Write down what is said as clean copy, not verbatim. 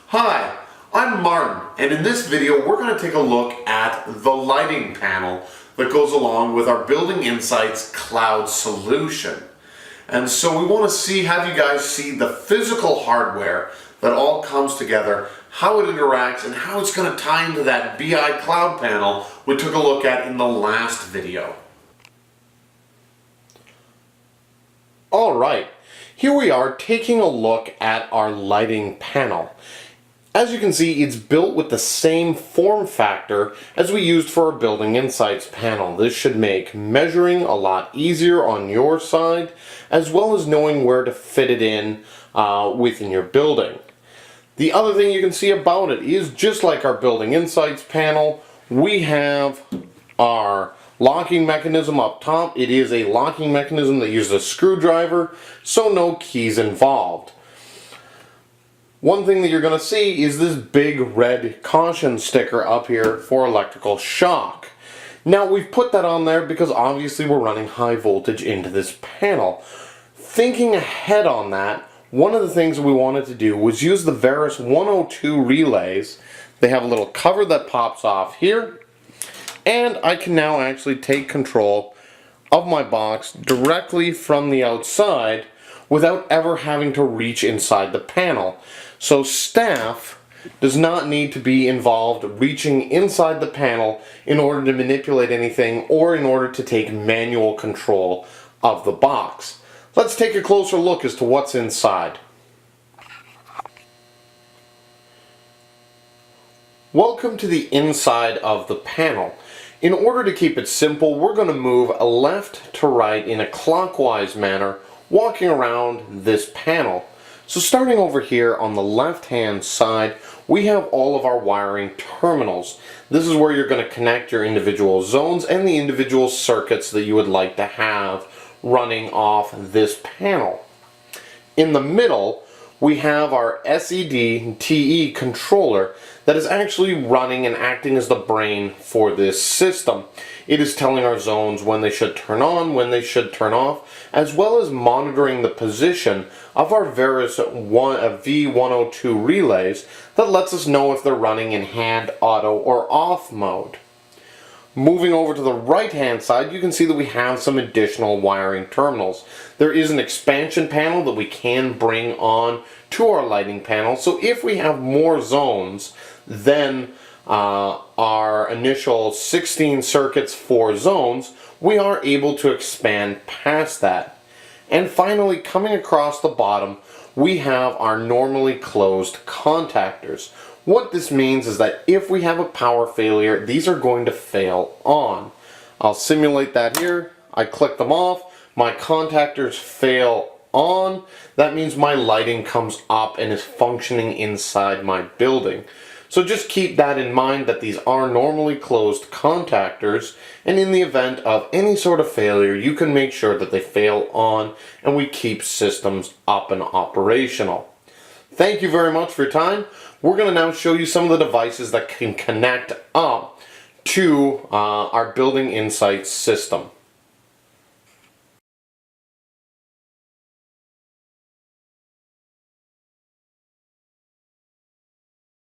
Hi, I'm Martin, and in this video we're going to take a look at the lighting panel that goes along with our Building Insights cloud solution. And so we want to have you guys see the physical hardware that all comes together, how it interacts, and how it's going to tie into that BI cloud panel we took a look at in the last video. Alright, here we are taking a look at our lighting panel. As you can see, it's built with the same form factor as we used for our Building Insights panel. This should make measuring a lot easier on your side, as well as knowing where to fit it in within your building. The other thing you can see about it is, just like our Building Insights panel, we have our locking mechanism up top. It is a locking mechanism that uses a screwdriver, so no keys involved. One thing that you're going to see is this big red caution sticker up here for electrical shock. Now, we've put that on there because obviously we're running high voltage into this panel. Thinking ahead on that, one of the things we wanted to do was use the Verus 102 relays. They have a little cover that pops off here, and I can now actually take control of my box directly from the outside without ever having to reach inside the panel. So staff does not need to be involved reaching inside the panel in order to manipulate anything or in order to take manual control of the box. Let's take a closer look as to what's inside. Welcome to the inside of the panel. In order to keep it simple, we're going to move left to right in a clockwise manner, walking around this panel. So starting over here on the left hand side, we have all of our wiring terminals. This is where you're going to connect your individual zones and the individual circuits that you would like to have running off this panel. In the middle, we have our SED-TE controller that is actually running and acting as the brain for this system. It is telling our zones when they should turn on, when they should turn off, as well as monitoring the position of our Verus V102 relays that lets us know if they're running in hand, auto, or off mode. Moving over to the right hand side, you can see that we have some additional wiring terminals. There is an expansion panel that we can bring on to our lighting panel, so if we have more zones than our initial 16 circuits for zones, we are able to expand past that. And finally, coming across the bottom, we have our normally closed contactors. What this means is that if we have a power failure, these are going to fail on. I'll simulate that here. I click them off. My contactors fail on. That means my lighting comes up and is functioning inside my building. So just keep that in mind, that these are normally closed contactors, and in the event of any sort of failure, you can make sure that they fail on and we keep systems up and operational. Thank you very much for your time. We're going to now show you some of the devices that can connect up to our Building Insights system.